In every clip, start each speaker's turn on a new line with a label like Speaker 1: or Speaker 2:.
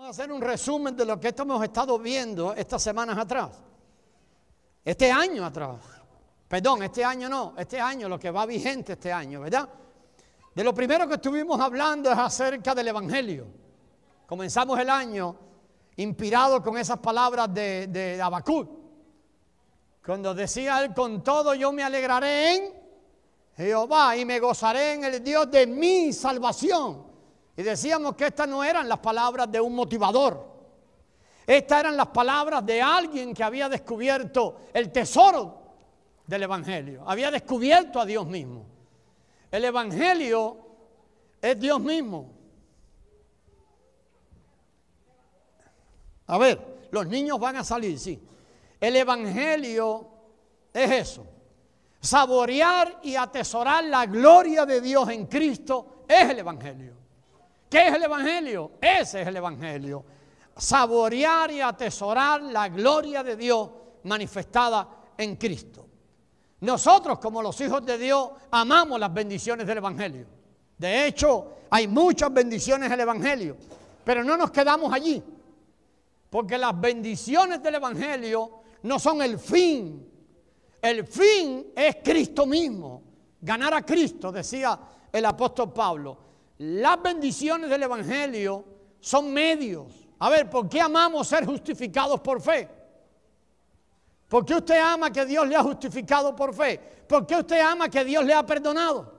Speaker 1: a hacer un resumen de lo que hemos estado viendo estas semanas atrás. Este año atrás. Perdón, este año no. Este año, lo que va vigente este año, ¿verdad? De lo primero que estuvimos hablando es acerca del Evangelio. Comenzamos el año inspirado con esas palabras de Habacuc. Cuando decía él, con todo yo me alegraré en Jehová y me gozaré en el Dios de mi salvación. Y decíamos que estas no eran las palabras de un motivador. Estas eran las palabras de alguien que había descubierto el tesoro del Evangelio. Había descubierto a Dios mismo. El Evangelio es Dios mismo. A ver, los niños van a salir, sí. El Evangelio es eso. Saborear y atesorar la gloria de Dios en Cristo es el Evangelio. ¿Qué es el Evangelio? Ese es el Evangelio. Saborear y atesorar la gloria de Dios manifestada en Cristo. Nosotros, como los hijos de Dios, amamos las bendiciones del Evangelio. De hecho, hay muchas bendiciones del Evangelio, pero no nos quedamos allí, porque las bendiciones del Evangelio no son el fin. El fin es Cristo mismo, ganar a Cristo, decía el apóstol Pablo. Las bendiciones del Evangelio son medios. A ver, ¿por qué amamos ser justificados por fe? ¿Por qué usted ama que Dios le ha justificado por fe? ¿Por qué usted ama que Dios le ha perdonado?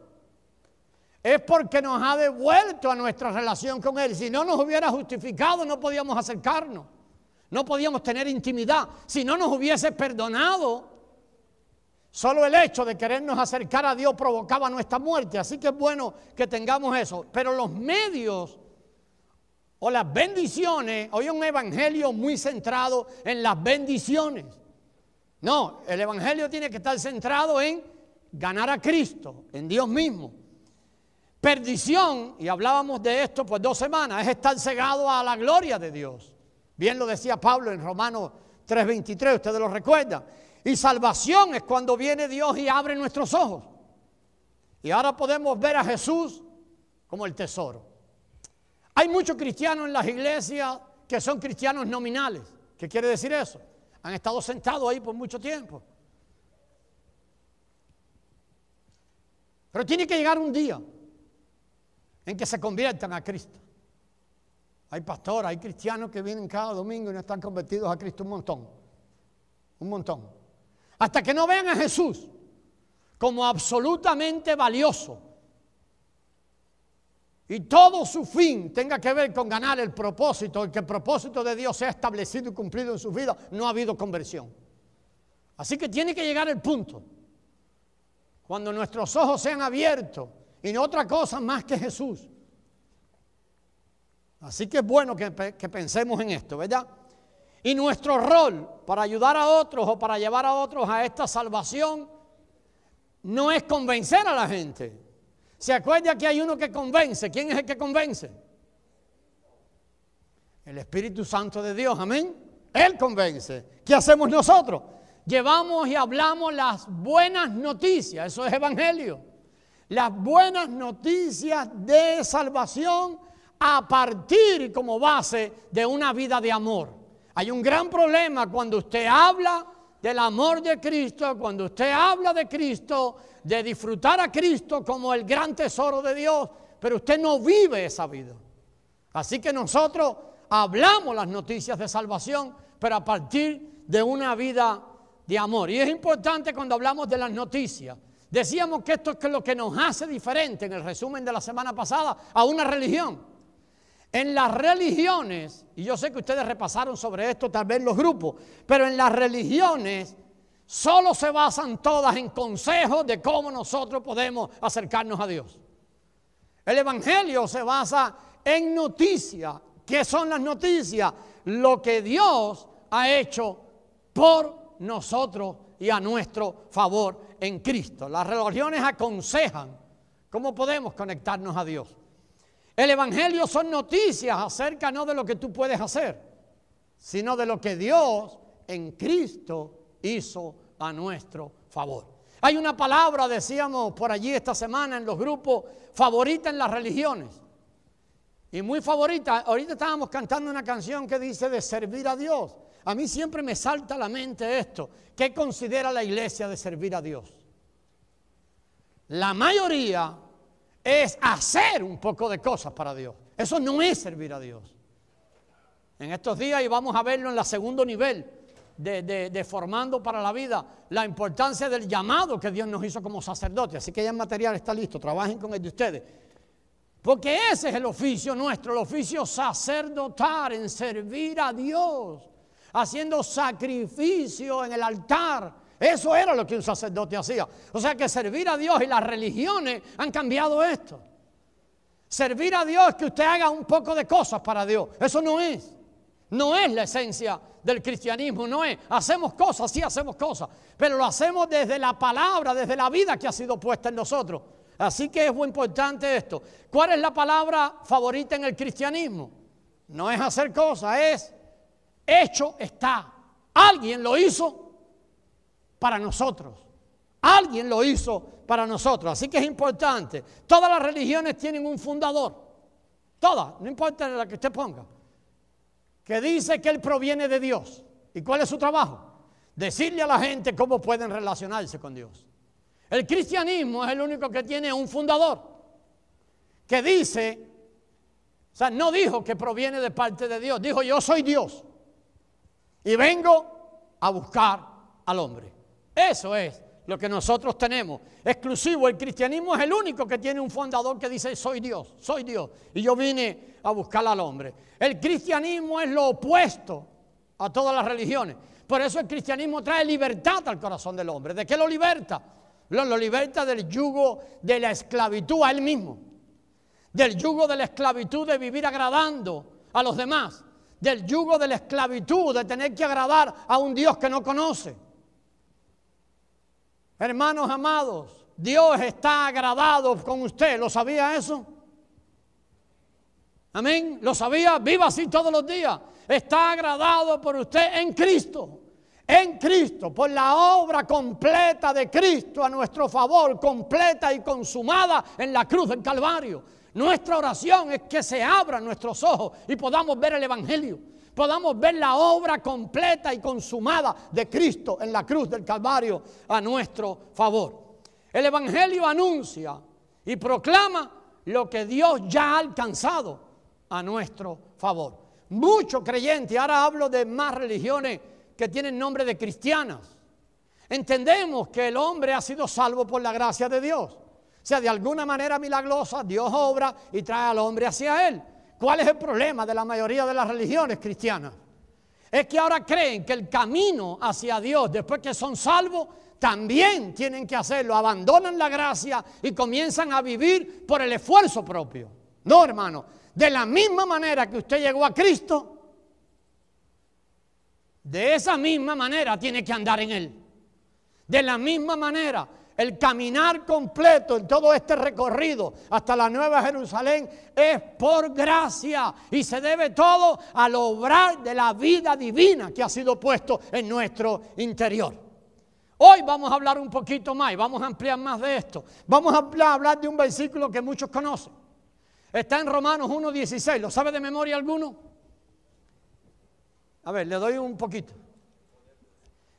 Speaker 1: Es porque nos ha devuelto a nuestra relación con Él. Si no nos hubiera justificado, no podíamos acercarnos. No podíamos tener intimidad. Si no nos hubiese perdonado, solo el hecho de querernos acercar a Dios provocaba nuestra muerte. Así que es bueno que tengamos eso. Pero los medios o las bendiciones, hoy es un evangelio muy centrado en las bendiciones. No, el evangelio tiene que estar centrado en ganar a Cristo, en Dios mismo. Perdición, y hablábamos de esto por 2 semanas, es estar cegado a la gloria de Dios. Bien lo decía Pablo en Romanos 3:23, ustedes lo recuerdan. Y salvación es cuando viene Dios y abre nuestros ojos. Y ahora podemos ver a Jesús como el tesoro. Hay muchos cristianos en las iglesias que son cristianos nominales. ¿Qué quiere decir eso? Han estado sentados ahí por mucho tiempo. Pero tiene que llegar un día en que se conviertan a Cristo. Hay pastores, hay cristianos que vienen cada domingo y no están convertidos a Cristo un montón. Un montón. Hasta que no vean a Jesús como absolutamente valioso y todo su fin tenga que ver con ganar el propósito, y que el propósito de Dios sea establecido y cumplido en su vida, no ha habido conversión. Así que tiene que llegar el punto cuando nuestros ojos sean abiertos y no otra cosa más que Jesús. Así que es bueno que pensemos en esto, ¿verdad? Y nuestro rol para ayudar a otros o para llevar a otros a esta salvación no es convencer a la gente. ¿Se acuerda que hay uno que convence? ¿Quién es el que convence? El Espíritu Santo de Dios, amén. Él convence. ¿Qué hacemos nosotros? Llevamos y hablamos las buenas noticias, eso es evangelio. Las buenas noticias de salvación a partir y como base de una vida de amor. Hay un gran problema cuando usted habla del amor de Cristo, cuando usted habla de Cristo, de disfrutar a Cristo como el gran tesoro de Dios, pero usted no vive esa vida. Así que nosotros hablamos las noticias de salvación, pero a partir de una vida de amor. Y es importante cuando hablamos de las noticias. Decíamos que esto es lo que nos hace diferente en el resumen de la semana pasada a una religión. En las religiones, y yo sé que ustedes repasaron sobre esto tal vez en los grupos, pero en las religiones solo se basan todas en consejos de cómo nosotros podemos acercarnos a Dios. El evangelio se basa en noticias. ¿Qué son las noticias? Lo que Dios ha hecho por nosotros y a nuestro favor en Cristo. Las religiones aconsejan cómo podemos conectarnos a Dios. El evangelio son noticias acerca no de lo que tú puedes hacer, sino de lo que Dios en Cristo hizo a nuestro favor. Hay una palabra, decíamos por allí esta semana en los grupos, favorita en las religiones. Y muy favorita, ahorita estábamos cantando una canción que dice de servir a Dios. A mí siempre me salta a la mente esto. ¿Qué considera la iglesia de servir a Dios? La mayoría es hacer un poco de cosas para Dios. Eso no es servir a Dios. En estos días, y vamos a verlo en el segundo nivel de Formando para la Vida, la importancia del llamado que Dios nos hizo como sacerdotes. Así que ya el material está listo, trabajen con el de ustedes. Porque ese es el oficio nuestro, el oficio sacerdotal, en servir a Dios, haciendo sacrificio en el altar. Eso era lo que un sacerdote hacía. O sea que servir a Dios y las religiones han cambiado esto. Servir a Dios es que usted haga un poco de cosas para Dios. Eso no es la esencia del cristianismo, no es. Hacemos cosas, sí hacemos cosas, pero lo hacemos desde la palabra, desde la vida que ha sido puesta en nosotros. Así que es muy importante esto. ¿Cuál es la palabra favorita en el cristianismo? No es hacer cosas, es hecho está. Alguien lo hizo para nosotros. Alguien lo hizo para nosotros. Así que es importante. Todas las religiones tienen un fundador. Todas, no importa la que usted ponga. Que dice que él proviene de Dios. ¿Y cuál es su trabajo? Decirle a la gente cómo pueden relacionarse con Dios. El cristianismo es el único que tiene un fundador que dice, o sea, no dijo que proviene de parte de Dios, dijo yo soy Dios y vengo a buscar al hombre. Eso es lo que nosotros tenemos, exclusivo. El cristianismo es el único que tiene un fundador que dice soy Dios y yo vine a buscar al hombre. El cristianismo es lo opuesto a todas las religiones. Por eso el cristianismo trae libertad al corazón del hombre. ¿De qué lo liberta? Lo liberta del yugo de la esclavitud a él mismo, del yugo de la esclavitud de vivir agradando a los demás, del yugo de la esclavitud de tener que agradar a un Dios que no conoce. Hermanos amados, Dios está agradado con usted. ¿Lo sabía eso? Amén. ¿Lo sabía? Viva así todos los días. Está agradado por usted en Cristo. En Cristo, por la obra completa de Cristo a nuestro favor, completa y consumada en la cruz del Calvario. Nuestra oración es que se abran nuestros ojos y podamos ver el Evangelio. Podamos ver la obra completa y consumada de Cristo en la cruz del Calvario a nuestro favor. El Evangelio anuncia y proclama lo que Dios ya ha alcanzado a nuestro favor. Muchos creyentes, ahora hablo de más religiones que tienen nombre de cristianas, entendemos que el hombre ha sido salvo por la gracia de Dios. O sea, de alguna manera milagrosa, Dios obra y trae al hombre hacia Él. ¿Cuál es el problema de la mayoría de las religiones cristianas? Es que ahora creen que el camino hacia Dios, después que son salvos, también tienen que hacerlo. Abandonan la gracia y comienzan a vivir por el esfuerzo propio. No, hermano. De la misma manera que usted llegó a Cristo, de esa misma manera tiene que andar en Él. De la misma manera, el caminar completo en todo este recorrido hasta la Nueva Jerusalén es por gracia y se debe todo al obrar de la vida divina que ha sido puesto en nuestro interior. Hoy vamos a hablar un poquito más y vamos a ampliar más de esto. Vamos a hablar de un versículo que muchos conocen. Está en Romanos 1:16. ¿Lo sabe de memoria alguno? A ver, le doy un poquito.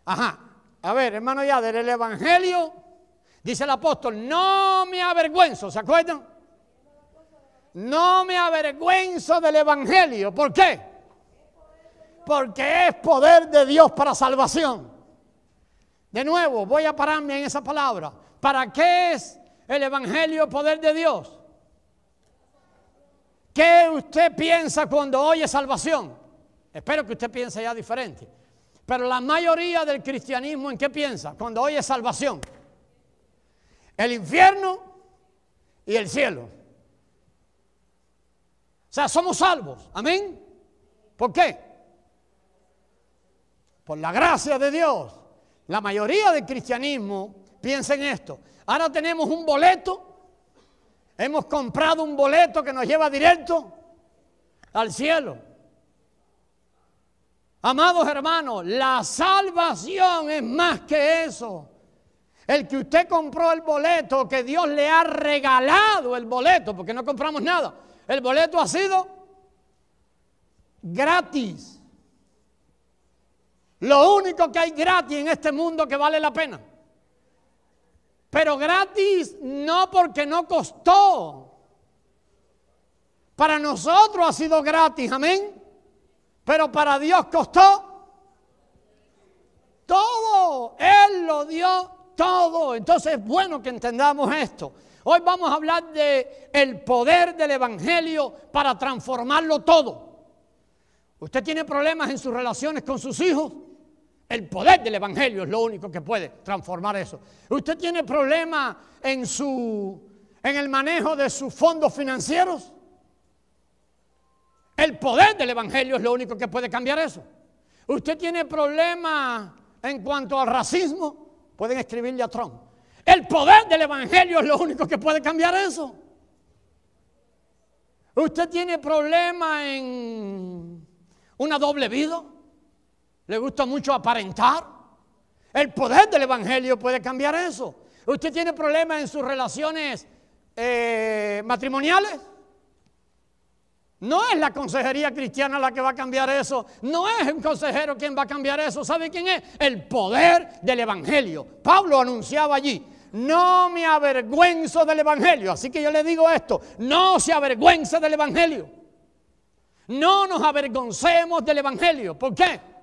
Speaker 1: Ajá. A ver, hermano, ya del Evangelio, dice el apóstol, no me avergüenzo, ¿se acuerdan? No me avergüenzo del Evangelio. ¿Por qué? Porque es poder de Dios para salvación. De nuevo, voy a pararme en esa palabra. ¿Para qué es el Evangelio poder de Dios? ¿Qué usted piensa cuando oye salvación? Espero que usted piense ya diferente. Pero la mayoría del cristianismo, ¿en qué piensa? Cuando oye salvación. El infierno y el cielo. O sea, somos salvos. Amén. ¿Por qué? Por la gracia de Dios. La mayoría del cristianismo piensa en esto. Ahora tenemos un boleto. Hemos comprado un boleto que nos lleva directo al cielo. Amados hermanos, la salvación es más que eso. El que usted compró el boleto, que Dios le ha regalado el boleto, porque no compramos nada. El boleto ha sido gratis. Lo único que hay gratis en este mundo que vale la pena. Pero gratis no porque no costó. Para nosotros ha sido gratis, amén. Pero para Dios costó todo. Él lo dio todo. Entonces es bueno que entendamos esto. Hoy vamos a hablar de el poder del evangelio para transformarlo todo. Usted tiene problemas en sus relaciones con sus hijos. El poder del evangelio es lo único que puede transformar eso. Usted tiene problemas en el manejo de sus fondos financieros. El poder del evangelio es lo único que puede cambiar eso. Usted tiene problemas en cuanto al racismo. Pueden escribirle a Trump. El poder del evangelio es lo único que puede cambiar eso. Usted tiene problemas en una doble vida. Le gusta mucho aparentar. El poder del evangelio puede cambiar eso. Usted tiene problemas en sus relaciones matrimoniales. No es la consejería cristiana la que va a cambiar eso. No es un consejero quien va a cambiar eso. ¿Sabe quién es? El poder del evangelio. Pablo anunciaba allí: no me avergüenzo del evangelio. Así que yo le digo esto: no se avergüence del evangelio. No nos avergoncemos del evangelio. ¿Por qué?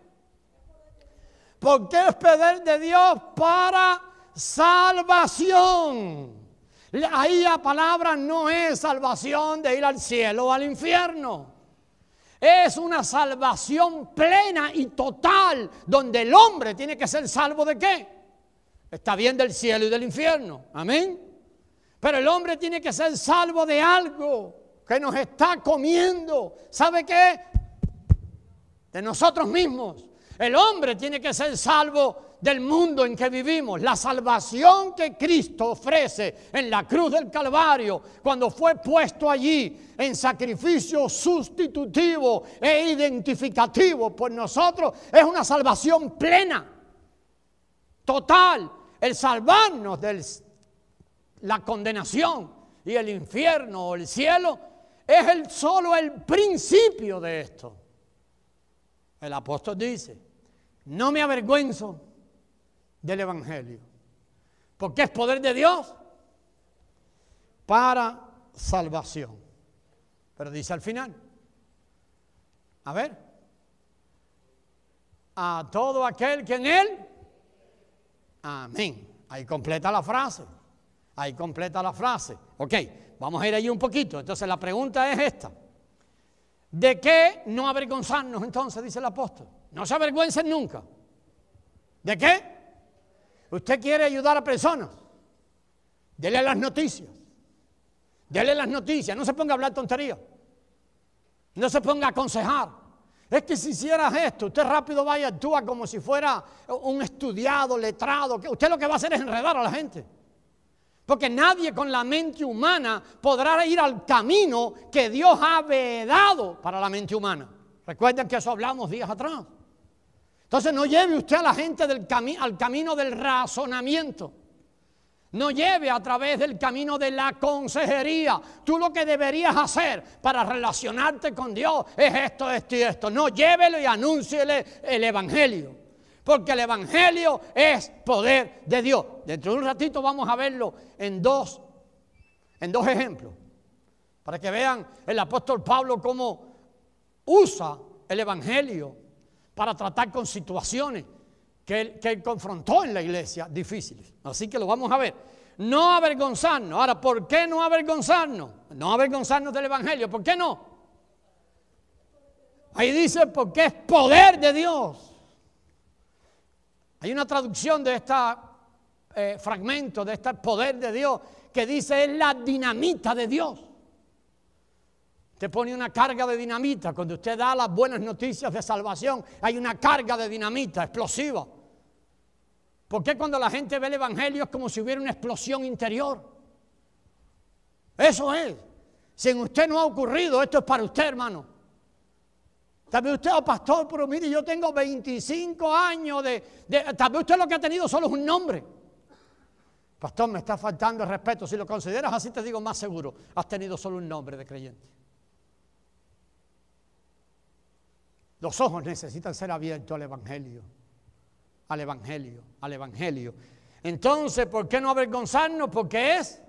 Speaker 1: Porque es poder de Dios para salvación. Ahí la palabra no es salvación de ir al cielo o al infierno. Es una salvación plena y total, donde el hombre tiene que ser salvo ¿de qué? Está bien del cielo y del infierno. Amén. Pero el hombre tiene que ser salvo de algo que nos está comiendo. ¿Sabe qué? De nosotros mismos. El hombre tiene que ser salvo del mundo en que vivimos. La salvación que Cristo ofrece en la cruz del Calvario, cuando fue puesto allí en sacrificio sustitutivo e identificativo por nosotros, es una salvación plena, total. El salvarnos de la condenación y el infierno o el cielo es solo el principio de esto. El apóstol dice: no me avergüenzo del evangelio, porque es poder de Dios para salvación. Pero dice al final, a ver, a todo aquel que en él, amén. Ahí completa la frase. Ahí completa la frase. Ok, vamos a ir ahí un poquito. Entonces la pregunta es esta: ¿de qué no avergonzarnos entonces? Dice el apóstol. No se avergüencen nunca. ¿De qué? Usted quiere ayudar a personas. Dele las noticias. Dele las noticias. No se ponga a hablar tonterías. No se ponga a aconsejar. Es que si hicieras esto, usted rápido vaya y actúa como si fuera un estudiado, letrado. Usted lo que va a hacer es enredar a la gente. Porque nadie con la mente humana podrá ir al camino que Dios ha vedado para la mente humana. Recuerden que eso hablamos días atrás. Entonces no lleve usted a la gente al camino del razonamiento. No lleve a través del camino de la consejería. Tú lo que deberías hacer para relacionarte con Dios es esto, esto y esto. No, llévelo y anúnciele el evangelio. Porque el evangelio es poder de Dios. Dentro de un ratito vamos a verlo en dos ejemplos. Para que vean el apóstol Pablo cómo usa el evangelio para tratar con situaciones que él confrontó en la iglesia difíciles. Así que lo vamos a ver. No avergonzarnos. Ahora, ¿por qué no avergonzarnos? No avergonzarnos del evangelio. ¿Por qué no? Ahí dice: porque es poder de Dios. Hay una traducción de este fragmento, de este poder de Dios, que dice: es la dinamita de Dios. Usted pone una carga de dinamita. Cuando usted da las buenas noticias de salvación, hay una carga de dinamita explosiva. ¿Por qué cuando la gente ve el evangelio es como si hubiera una explosión interior? Eso es. Si en usted no ha ocurrido, esto es para usted, hermano. Tal vez usted, pastor, pero mire, yo tengo 25 años tal vez usted lo que ha tenido solo es un nombre. Pastor, me está faltando el respeto. Si lo consideras así, te digo más seguro. Has tenido solo un nombre de creyente. Los ojos necesitan ser abiertos al Evangelio, al Evangelio, al Evangelio. Entonces, ¿por qué no avergonzarnos? Porque es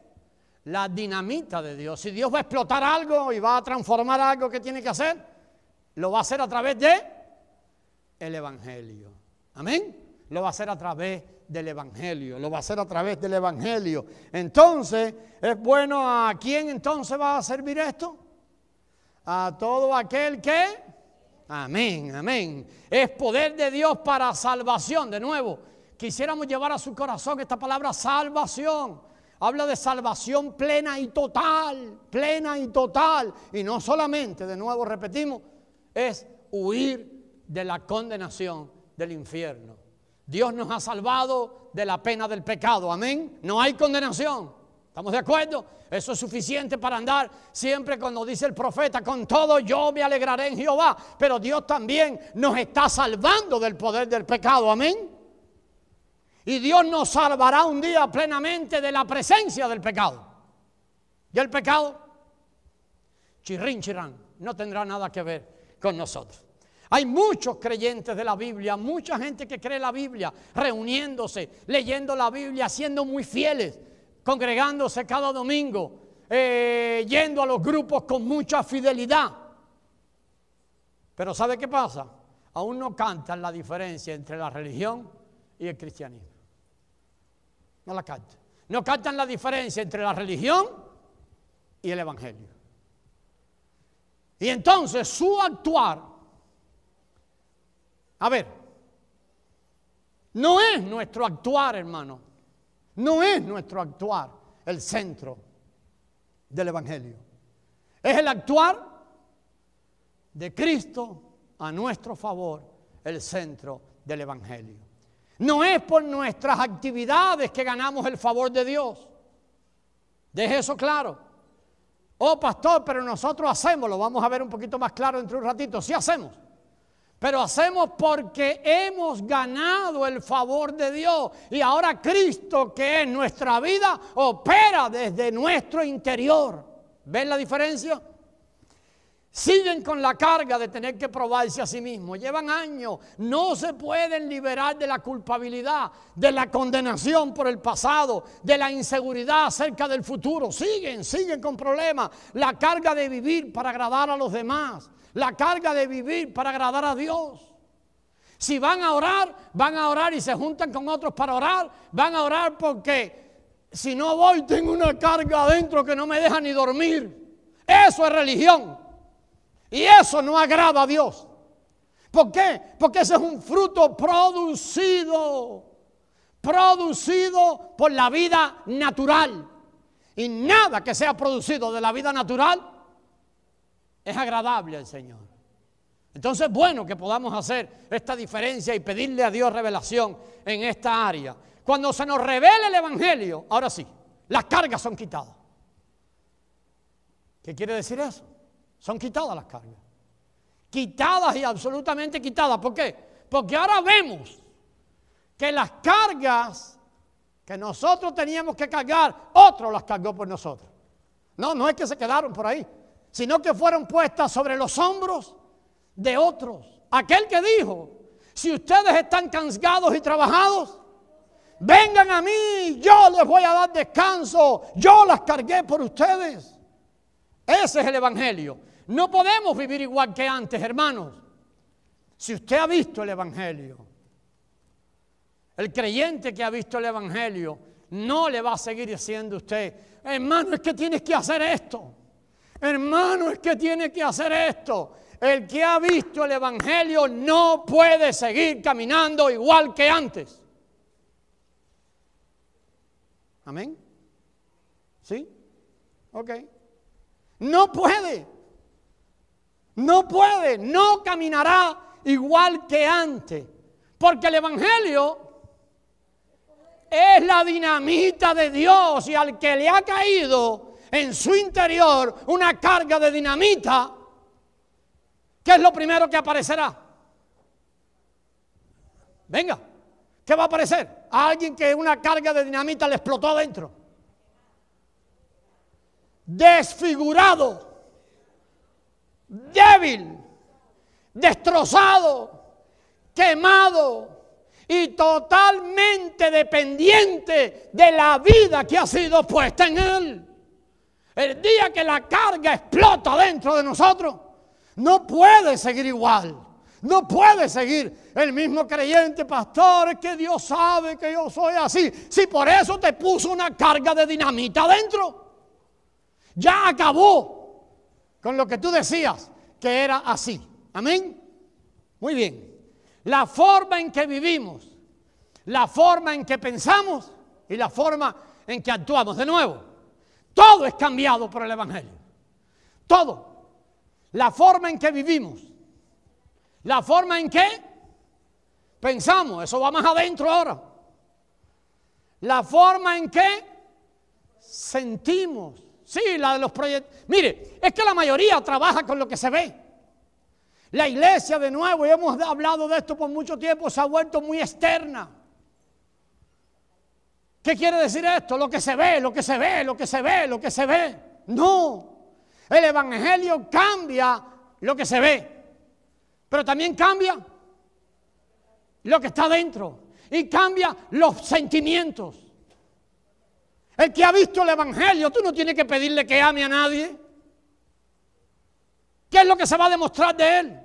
Speaker 1: la dinamita de Dios. Si Dios va a explotar algo y va a transformar algo que tiene que hacer, lo va a hacer a través de el Evangelio. Amén. Lo va a hacer a través del Evangelio. Lo va a hacer a través del Evangelio. Entonces, es bueno. ¿A quién entonces va a servir esto? A todo aquel que... Amén, amén. Es poder de Dios para salvación. De nuevo, quisiéramos llevar a su corazón esta palabra salvación. Habla de salvación plena y total, plena y total. Y no solamente, de nuevo repetimos, es huir de la condenación del infierno. Dios nos ha salvado de la pena del pecado, amén. No hay condenación, ¿estamos de acuerdo? Eso es suficiente para andar siempre cuando dice el profeta, con todo yo me alegraré en Jehová. Pero Dios también nos está salvando del poder del pecado, amén. Y Dios nos salvará un día plenamente de la presencia del pecado. Y el pecado, chirrín, chirán, no tendrá nada que ver con nosotros. Hay muchos creyentes de la Biblia, mucha gente que cree la Biblia, reuniéndose, leyendo la Biblia, siendo muy fieles, congregándose cada domingo, yendo a los grupos con mucha fidelidad. Pero ¿sabe qué pasa? Aún no cantan la diferencia entre la religión y el cristianismo. No la cantan. No cantan la diferencia entre la religión y el Evangelio. Y entonces su actuar, a ver, no es nuestro actuar, hermano. No es nuestro actuar el centro del Evangelio. Es el actuar de Cristo a nuestro favor el centro del Evangelio. No es por nuestras actividades que ganamos el favor de Dios. Deje eso claro. Oh, pastor, pero nosotros hacemos, lo vamos a ver un poquito más claro dentro de un ratito. Sí hacemos. Pero hacemos porque hemos ganado el favor de Dios. Y ahora Cristo, que es nuestra vida, opera desde nuestro interior. ¿Ven la diferencia? Siguen con la carga de tener que probarse a sí mismos. Llevan años. No se pueden liberar de la culpabilidad, de la condenación por el pasado, de la inseguridad acerca del futuro. Siguen con problemas. La carga de vivir para agradar a los demás. La carga de vivir para agradar a Dios. Si van a orar y se juntan con otros para orar. Van a orar porque si no voy tengo una carga adentro que no me deja ni dormir. Eso es religión. Y eso no agrada a Dios. ¿Por qué? Porque ese es un fruto producido por la vida natural. Y nada que sea producido de la vida natural es agradable al Señor. Entonces, bueno que podamos hacer esta diferencia y pedirle a Dios revelación en esta área. Cuando se nos revele el Evangelio, ahora sí, las cargas son quitadas. ¿Qué quiere decir eso? Son quitadas las cargas. Quitadas y absolutamente quitadas. ¿Por qué? Porque ahora vemos que las cargas que nosotros teníamos que cargar, otro las cargó por nosotros. No es que se quedaron por ahí, sino que fueron puestas sobre los hombros de otros. Aquel que dijo, si ustedes están cansados y trabajados, vengan a mí, yo les voy a dar descanso, yo las cargué por ustedes. Ese es el Evangelio. No podemos vivir igual que antes, hermanos. Si usted ha visto el Evangelio, el creyente que ha visto el Evangelio, no le va a seguir diciendo usted, hermano, es que tienes que hacer esto. Hermano, es que tiene que hacer esto. El que ha visto el Evangelio no puede seguir caminando igual que antes. ¿Amén? ¿Sí? Ok. No puede, no caminará igual que antes, porque el Evangelio es la dinamita de Dios y al que le ha caído en su interior una carga de dinamita, ¿qué es lo primero que aparecerá? Venga, ¿qué va a aparecer? A alguien que una carga de dinamita le explotó adentro. Desfigurado, débil, destrozado, quemado y totalmente dependiente de la vida que ha sido puesta en él. El día que la carga explota dentro de nosotros, no puede seguir igual. No puede seguir el mismo creyente, pastor, es que Dios sabe que yo soy así. Si por eso te puso una carga de dinamita adentro, ya acabó con lo que tú decías que era así. Amén. Muy bien. La forma en que vivimos, la forma en que pensamos y la forma en que actuamos. De nuevo, todo es cambiado por el Evangelio. Todo. La forma en que vivimos, la forma en que pensamos, eso va más adentro ahora. La forma en que sentimos. Sí, la de los proyectos. Mire, es que la mayoría trabaja con lo que se ve. La iglesia, de nuevo, y hemos hablado de esto por mucho tiempo, se ha vuelto muy externa. ¿Qué quiere decir esto? Lo que se ve, lo que se ve, lo que se ve, lo que se ve. No. El Evangelio cambia lo que se ve, pero también cambia lo que está dentro y cambia los sentimientos. El que ha visto el Evangelio, tú no tienes que pedirle que ame a nadie. ¿Qué es lo que se va a demostrar de él?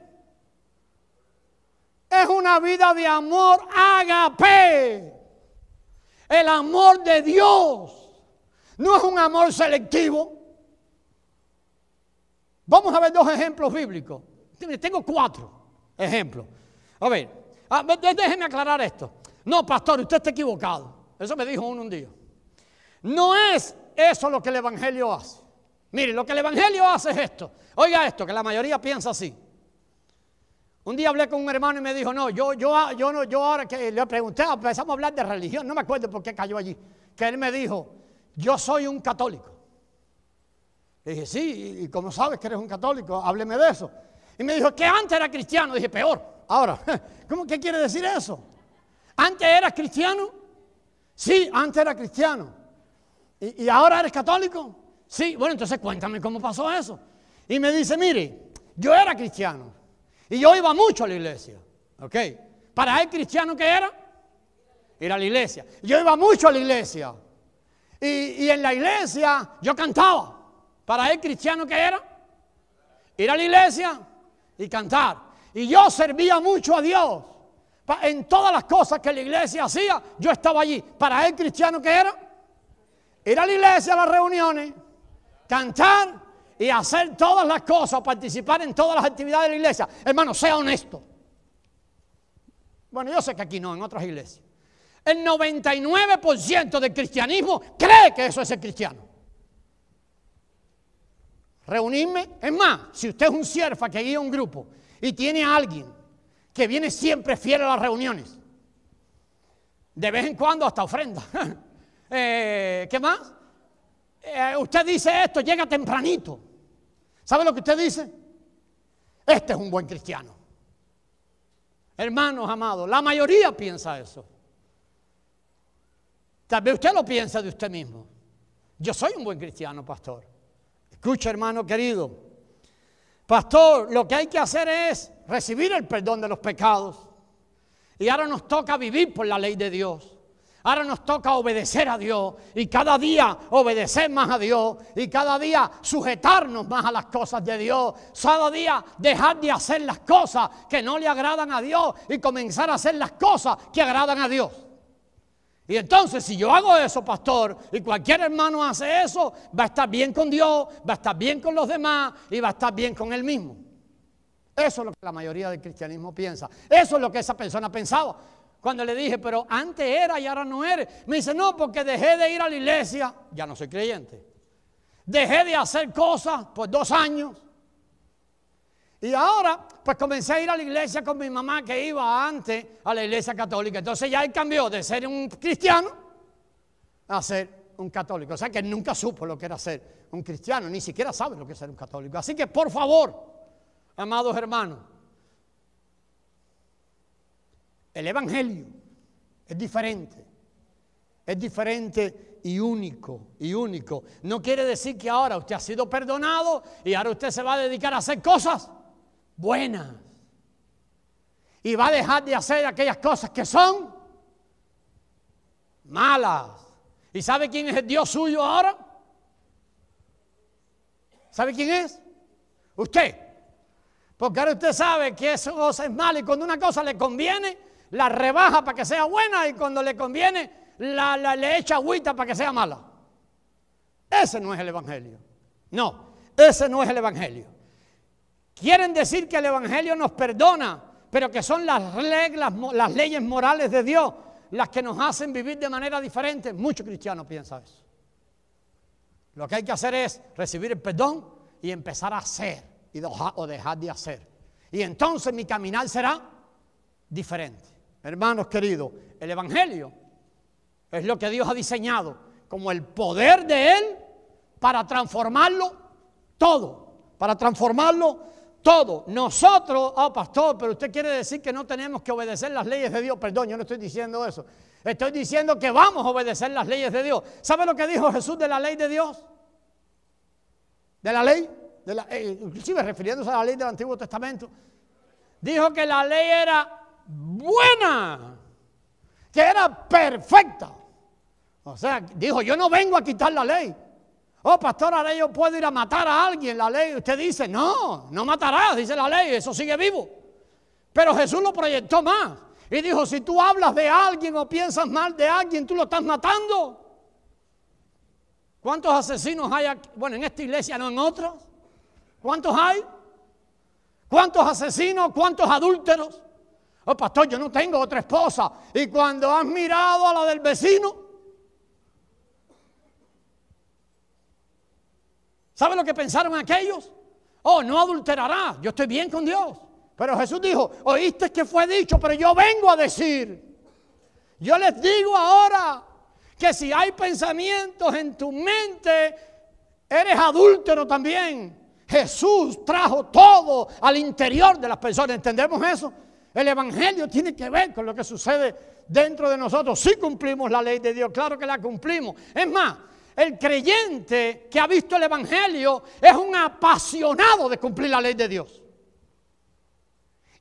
Speaker 1: Es una vida de amor ágape. El amor de Dios. No es un amor selectivo. Vamos a ver dos ejemplos bíblicos. Tengo 4 ejemplos. A ver, déjeme aclarar esto. No, pastor, usted está equivocado. Eso me dijo uno un día. No es eso lo que el Evangelio hace. Mire, lo que el Evangelio hace es esto. Oiga esto, que la mayoría piensa así. Un día hablé con un hermano y me dijo, no, yo ahora que le pregunté, empezamos a hablar de religión, no me acuerdo por qué cayó allí, que él me dijo, yo soy un católico. Le dije, sí, ¿y cómo sabes que eres un católico? Hábleme de eso. Y me dijo, que antes era cristiano. Dije, peor. Ahora, ¿qué quiere decir eso? ¿Antes eras cristiano? Sí, antes era cristiano. ¿Y ahora eres católico? Sí, bueno, entonces cuéntame cómo pasó eso. Y me dice, mire, yo era cristiano y yo iba mucho a la iglesia. ¿Ok? Para él, cristiano, ¿qué era? Ir a la iglesia. Yo iba mucho a la iglesia. Y en la iglesia yo cantaba. Para él, cristiano, ¿qué era? Ir a la iglesia y cantar. Y yo servía mucho a Dios. En todas las cosas que la iglesia hacía, yo estaba allí. Para él, cristiano, ¿qué era? Ir a la iglesia, a las reuniones, cantar y hacer todas las cosas, participar en todas las actividades de la iglesia. Hermano, sea honesto. Bueno, yo sé que aquí no, en otras iglesias. El 99% del cristianismo cree que eso es ser cristiano. Reunirme, es más, si usted es un sierva que guía un grupo y tiene a alguien que viene siempre fiel a las reuniones, de vez en cuando hasta ofrenda. ¿Qué más? Usted dice esto, llega tempranito. ¿Sabe lo que usted dice? Este es un buen cristiano. Hermanos amados, la mayoría piensa eso. Tal vez usted lo piensa de usted mismo. Yo soy un buen cristiano, pastor. Escucha, hermano querido. Pastor, lo que hay que hacer es recibir el perdón de los pecados. Y ahora nos toca vivir por la ley de Dios. Ahora nos toca obedecer a Dios y cada día obedecer más a Dios y cada día sujetarnos más a las cosas de Dios. Cada día dejar de hacer las cosas que no le agradan a Dios y comenzar a hacer las cosas que agradan a Dios. Y entonces, si yo hago eso, pastor, y cualquier hermano hace eso, va a estar bien con Dios, va a estar bien con los demás y va a estar bien con él mismo. Eso es lo que la mayoría del cristianismo piensa. Eso es lo que esa persona pensaba. Cuando le dije, pero antes era y ahora no eres. Me dice, no, porque dejé de ir a la iglesia. Ya no soy creyente. Dejé de hacer cosas por 2 años. Y ahora, pues comencé a ir a la iglesia con mi mamá, que iba antes a la iglesia católica. Entonces ya él cambió de ser un cristiano a ser un católico. O sea que él nunca supo lo que era ser un cristiano. Ni siquiera sabe lo que es ser un católico. Así que, por favor, amados hermanos, el Evangelio es diferente y único. No quiere decir que ahora usted ha sido perdonado y ahora usted se va a dedicar a hacer cosas buenas. y va a dejar de hacer aquellas cosas que son malas. ¿Y sabe quién es el Dios suyo ahora? ¿Sabe quién es? Usted. Porque ahora usted sabe que esa cosa es mala y cuando una cosa le conviene, la rebaja para que sea buena y cuando le conviene, le echa agüita para que sea mala. Ese no es el Evangelio. No, ese no es el Evangelio. Quieren decir que el Evangelio nos perdona, pero que son las leyes morales de Dios las que nos hacen vivir de manera diferente. Muchos cristianos piensan eso. Lo que hay que hacer es recibir el perdón y empezar a hacer o dejar de hacer. Y entonces mi caminar será diferente. Hermanos queridos, el Evangelio es lo que Dios ha diseñado como el poder de Él para transformarlo todo. Para transformarlo todo. Nosotros, pastor, pero usted quiere decir que no tenemos que obedecer las leyes de Dios. Perdón, yo no estoy diciendo eso. Estoy diciendo que vamos a obedecer las leyes de Dios. ¿Sabe lo que dijo Jesús de la ley de Dios? De la ley, inclusive refiriéndose a la ley del Antiguo Testamento. Dijo que la ley era buena, que era perfecta. O sea, dijo, yo no vengo a quitar la ley. Pastor, ahora yo puedo ir a matar a alguien. La ley, usted dice, no matarás, dice la ley, eso sigue vivo. Pero Jesús lo proyectó más. Y dijo, si tú hablas de alguien o piensas mal de alguien, tú lo estás matando. ¿Cuántos asesinos hay aquí? Bueno, en esta iglesia, no en otros. ¿Cuántos hay? ¿Cuántos asesinos? ¿Cuántos adúlteros? Pastor, yo no tengo otra esposa. Y cuando has mirado a la del vecino, ¿sabe lo que pensaron aquellos? No adulterará, yo estoy bien con Dios. Pero Jesús dijo, oíste que fue dicho, pero yo vengo a decir. Yo les digo ahora que si hay pensamientos en tu mente, eres adúltero también. Jesús trajo todo al interior de las personas, ¿entendemos eso? El Evangelio tiene que ver con lo que sucede dentro de nosotros. Sí cumplimos la ley de Dios, claro que la cumplimos. Es más, el creyente que ha visto el Evangelio es un apasionado de cumplir la ley de Dios.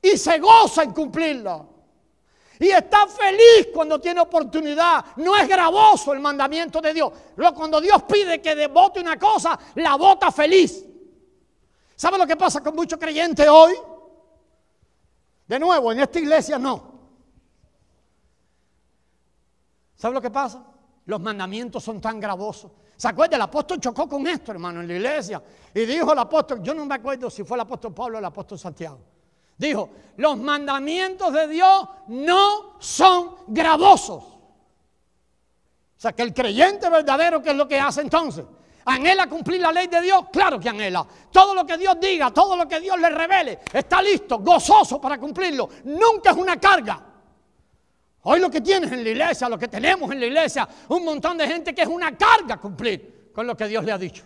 Speaker 1: Y se goza en cumplirla. Y está feliz cuando tiene oportunidad. No es gravoso el mandamiento de Dios. Cuando Dios pide que vote una cosa, la vota feliz. ¿Sabe lo que pasa con muchos creyentes hoy? De nuevo, en esta iglesia no. ¿Sabe lo que pasa? Los mandamientos son tan gravosos. ¿Se acuerda? El apóstol chocó con esto, hermano, en la iglesia. Y dijo el apóstol, yo no me acuerdo si fue el apóstol Pablo o el apóstol Santiago. Dijo, los mandamientos de Dios no son gravosos. O sea, que el creyente verdadero, ¿qué es lo que hace entonces? ¿Anhela cumplir la ley de Dios? Claro que anhela. Todo lo que Dios diga, todo lo que Dios le revele, está listo, gozoso para cumplirlo. Nunca es una carga. Hoy lo que tienes en la iglesia, lo que tenemos en la iglesia, un montón de gente que es una carga cumplir con lo que Dios le ha dicho.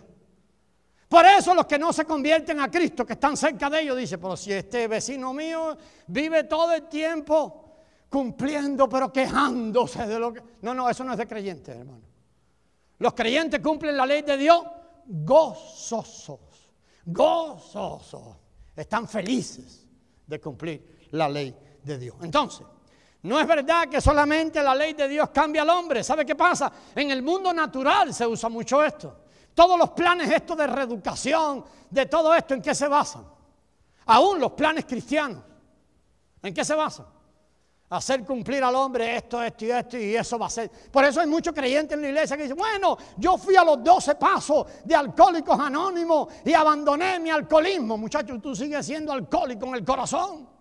Speaker 1: Por eso los que no se convierten a Cristo, que están cerca de ellos, dicen, pero si este vecino mío vive todo el tiempo cumpliendo, pero quejándose de lo que... No, eso no es de creyentes, hermano. Los creyentes cumplen la ley de Dios gozosos. Están felices de cumplir la ley de Dios. Entonces, no es verdad que solamente la ley de Dios cambia al hombre. ¿Sabe qué pasa? En el mundo natural se usa mucho esto. Todos los planes estos de reeducación, de todo esto, ¿en qué se basan? Aún los planes cristianos, ¿en qué se basan? Hacer cumplir al hombre esto y eso va a ser. Por eso hay muchos creyentes en la iglesia que dicen, bueno, yo fui a los 12 pasos de Alcohólicos Anónimos y abandoné mi alcoholismo. Muchachos, tú sigues siendo alcohólico en el corazón.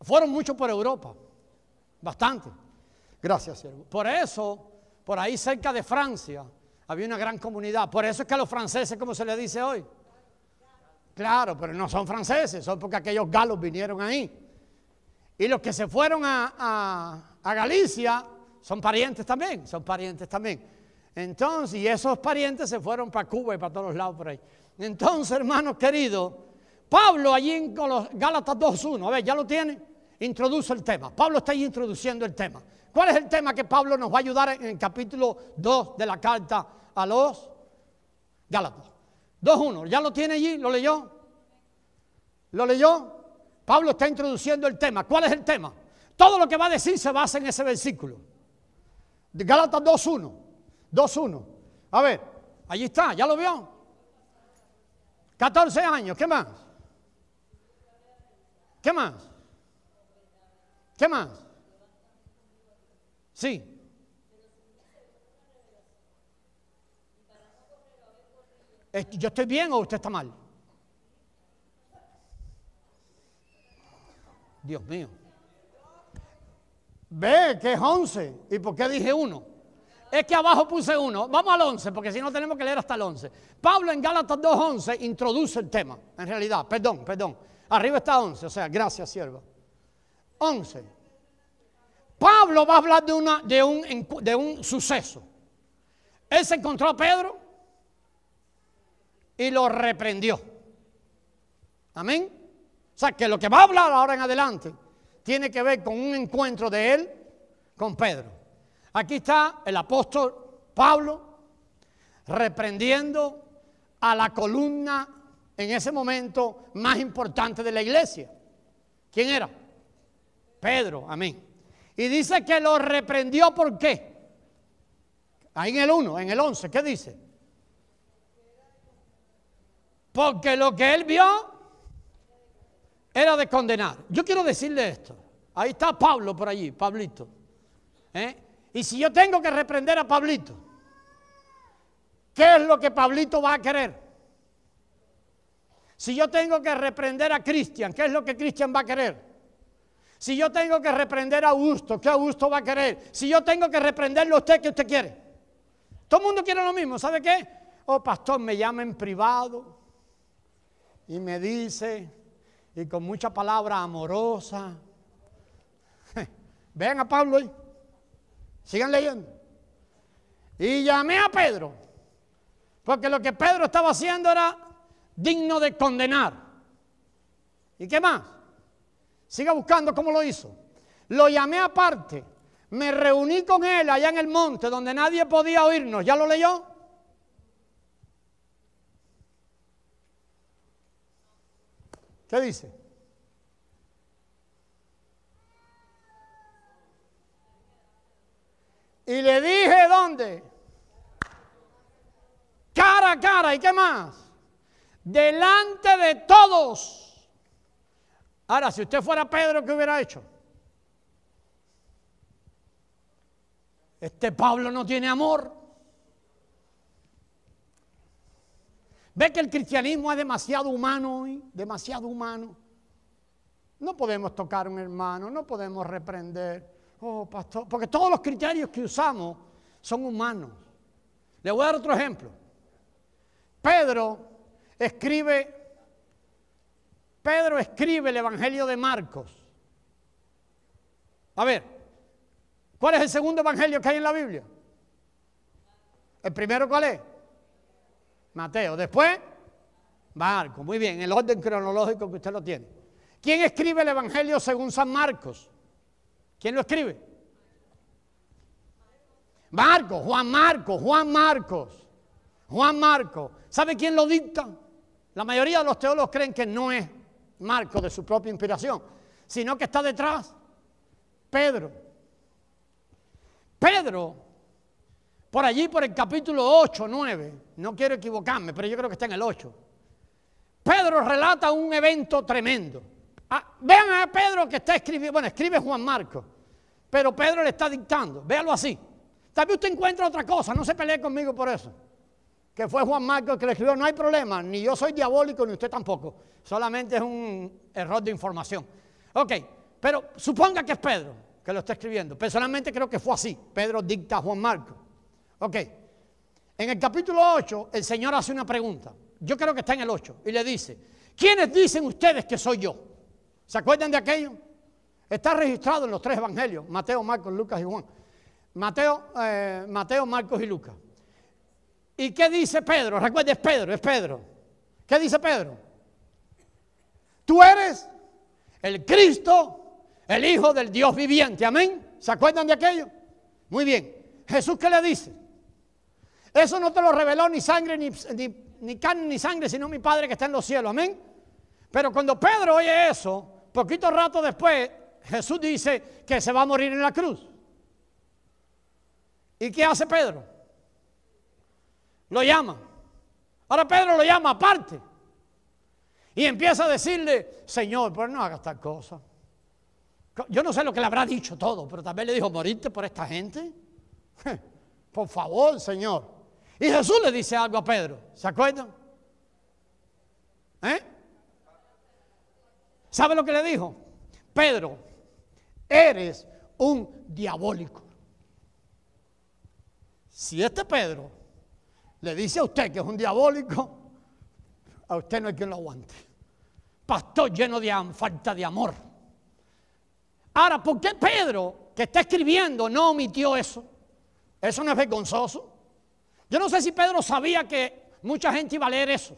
Speaker 1: Fueron muchos por Europa, bastante. Gracias, siervo. Por eso, por ahí cerca de Francia, había una gran comunidad. Por eso es que a los franceses, ¿cómo se les dice hoy? Claro, pero no son franceses, son porque aquellos galos vinieron ahí. Y los que se fueron a Galicia son parientes también, Entonces, y esos parientes se fueron para Cuba y para todos los lados por ahí. Entonces, hermanos queridos, Pablo allí en Gálatas 2:1, a ver, ¿ya lo tiene? Introduce el tema. Pablo está ahí introduciendo el tema. ¿Cuál es el tema que Pablo nos va a ayudar en el capítulo 2 de la carta a los Gálatas? 2:1, ¿ya lo tiene allí? ¿Lo leyó? ¿Lo leyó? Pablo está introduciendo el tema. ¿Cuál es el tema? Todo lo que va a decir se basa en ese versículo. De Gálatas 2:1. 2:1. A ver, allí está, ¿ya lo vio? 14 años, ¿qué más? ¿Qué más? ¿Qué más? Sí. ¿Yo estoy bien o usted está mal? Dios mío. Ve que es 11. ¿Y por qué dije 1? Es que abajo puse 1. Vamos al 11, porque si no tenemos que leer hasta el 11. Pablo en Gálatas 2:11 introduce el tema. En realidad, perdón. Arriba está 11, o sea, gracias, sierva. 11. Pablo va a hablar de un suceso. Él se encontró a Pedro y lo reprendió. Amén. O sea, que lo que va a hablar ahora en adelante tiene que ver con un encuentro de él con Pedro. Aquí está el apóstol Pablo reprendiendo a la columna en ese momento más importante de la iglesia. ¿Quién era? Pedro, amén. Y dice que lo reprendió, ¿por qué? Ahí en el 1, en el 11, ¿qué dice? Porque lo que él vio era de condenar. Yo quiero decirle esto. Ahí está Pablo por allí, Pablito. Y si yo tengo que reprender a Pablito, ¿qué es lo que Pablito va a querer? Si yo tengo que reprender a Cristian, ¿qué es lo que Cristian va a querer? Si yo tengo que reprender a Augusto, ¿qué Augusto va a querer? Si yo tengo que reprenderlo a usted, ¿qué usted quiere? Todo el mundo quiere lo mismo, ¿sabe qué? Oh, pastor, me llama en privado y me dice, y con mucha palabra amorosa. Vean a Pablo ahí. Sigan leyendo. Y llamé a Pedro, porque lo que Pedro estaba haciendo era digno de condenar. ¿Y qué más? Siga buscando cómo lo hizo. Lo llamé aparte, me reuní con él allá en el monte donde nadie podía oírnos. ¿Ya lo leyó? ¿Qué dice? Y le dije, ¿dónde? Cara a cara. ¿Y qué más? Delante de todos. Ahora, si usted fuera Pedro, ¿qué hubiera hecho? Este Pablo no tiene amor. ¿Ve que el cristianismo es demasiado humano hoy? Demasiado humano. No podemos tocar a un hermano, no podemos reprender. Oh, pastor, porque todos los criterios que usamos son humanos. Le voy a dar otro ejemplo. Pedro escribe el Evangelio de Marcos. A ver, ¿cuál es el segundo evangelio que hay en la Biblia? ¿El primero cuál es? Mateo. Después, Marcos. Muy bien, el orden cronológico que usted lo tiene. ¿Quién escribe el Evangelio según San Marcos? ¿Quién lo escribe? Marcos, Juan Marcos. ¿Sabe quién lo dicta? La mayoría de los teólogos creen que no es Marcos de su propia inspiración, sino que está detrás Pedro. Pedro, por allí por el capítulo 8, 9, no quiero equivocarme, pero yo creo que está en el 8. Pedro relata un evento tremendo. Vean a Pedro que está escribiendo, bueno, escribe Juan Marcos, pero Pedro le está dictando, véalo así. Tal vez usted encuentra otra cosa, no se pelee conmigo por eso. Que fue Juan Marcos que le escribió, no hay problema, ni yo soy diabólico, ni usted tampoco. Solamente es un error de información. Ok, Pero suponga que es Pedro que lo está escribiendo. Personalmente creo que fue así. Pedro dicta a Juan Marcos. Ok. En el capítulo 8, el Señor hace una pregunta. Yo creo que está en el 8. Y le dice, ¿quiénes dicen ustedes que soy yo? ¿Se acuerdan de aquello? Está registrado en los 3 evangelios. Mateo, Marcos, Lucas y Juan. Mateo, Marcos y Lucas. ¿Y qué dice Pedro? Recuerda, es Pedro. ¿Qué dice Pedro? Tú eres el Cristo, el Hijo del Dios viviente. Amén. ¿Se acuerdan de aquello? Muy bien. ¿Jesús qué le dice? Eso no te lo reveló ni sangre, ni carne, ni sangre, sino mi Padre que está en los cielos. Amén. Pero cuando Pedro oye eso, poquito rato después, Jesús dice que se va a morir en la cruz. ¿Y qué hace Pedro? Lo llama. Ahora Pedro lo llama aparte. Y empieza a decirle, Señor, pero no hagas tal cosa. Yo no sé lo que le habrá dicho todo, pero tal vez le dijo, ¿morirte por esta gente? Por favor, Señor. Y Jesús le dice algo a Pedro. ¿Se acuerdan? ¿Sabe lo que le dijo? Pedro, eres un diabólico. Si este Pedro le dice a usted que es un diabólico, a usted no hay quien lo aguante. Pastor lleno de falta de amor. Ahora, ¿por qué Pedro, que está escribiendo, no omitió eso? ¿Eso no es vergonzoso? Yo no sé si Pedro sabía que mucha gente iba a leer eso,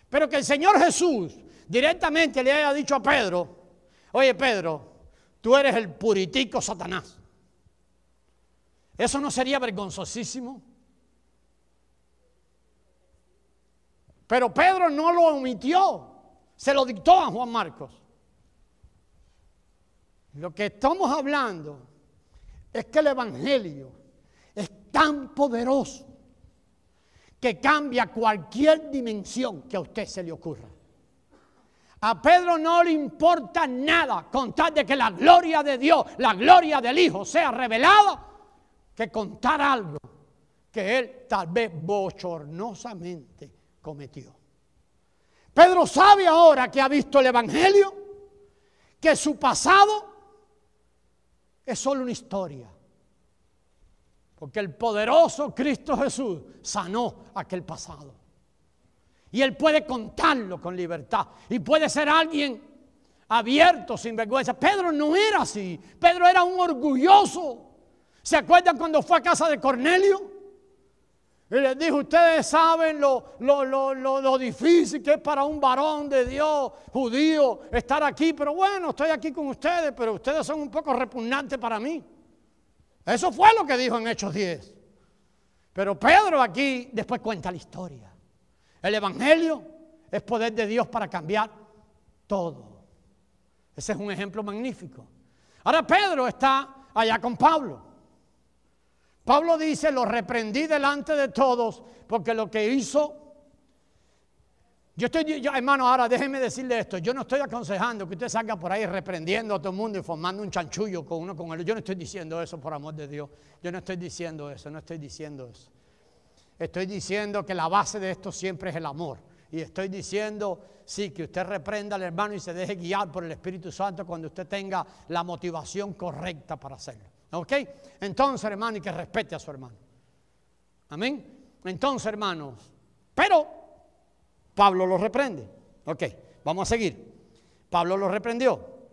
Speaker 1: pero que el Señor Jesús directamente le haya dicho a Pedro, oye Pedro, tú eres el puritico Satanás. ¿Eso no sería vergonzosísimo? Pero Pedro no lo omitió, se lo dictó a Juan Marcos. Lo que estamos hablando es que el Evangelio es tan poderoso que cambia cualquier dimensión que a usted se le ocurra. A Pedro no le importa nada con tal de que la gloria de Dios, la gloria del Hijo sea revelada, que contar algo que él tal vez bochornosamente cometió. Pedro sabe ahora que ha visto el Evangelio, que su pasado es solo una historia. Porque el poderoso Cristo Jesús sanó aquel pasado. Y él puede contarlo con libertad. Y puede ser alguien abierto, sin vergüenza. Pedro no era así. Pedro era un orgulloso. ¿Se acuerdan cuando fue a casa de Cornelio? Y les dijo, ustedes saben lo difícil que es para un varón de Dios, judío, estar aquí. Pero bueno, estoy aquí con ustedes, pero ustedes son un poco repugnantes para mí. Eso fue lo que dijo en Hechos 10. Pero Pedro aquí después cuenta la historia. El Evangelio es poder de Dios para cambiar todo. Ese es un ejemplo magnífico. Ahora Pedro está allá con Pablo. Pablo dice, lo reprendí delante de todos porque lo que hizo... hermano, ahora déjenme decirle esto. Yo no estoy aconsejando que usted salga por ahí reprendiendo a todo el mundo y formando un chanchullo con uno con él. Yo no estoy diciendo eso, por amor de Dios. Yo no estoy diciendo eso, no estoy diciendo eso. Estoy diciendo que la base de esto siempre es el amor. Y estoy diciendo, sí, que usted reprenda al hermano y se deje guiar por el Espíritu Santo cuando usted tenga la motivación correcta para hacerlo. ¿Ok? Entonces, hermano, y que respete a su hermano. Amén. Entonces, hermanos, pero Pablo lo reprende. Ok, vamos a seguir. Pablo lo reprendió.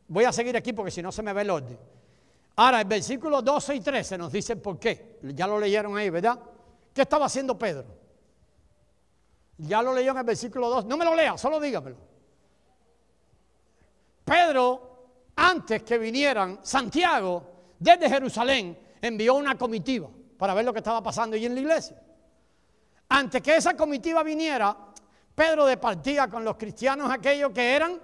Speaker 1: Voy a seguir aquí porque si no se me ve el orden. Ahora, el versículo 12 y 13 nos dicen por qué. Ya lo leyeron ahí, ¿verdad? ¿Qué estaba haciendo Pedro? Ya lo leyó en el versículo 2. No me lo lea, solo dígamelo. Pedro, antes que vinieran, Santiago, desde Jerusalén, envió una comitiva para ver lo que estaba pasando allí en la iglesia. Antes que esa comitiva viniera, Pedro departía con los cristianos aquellos que eran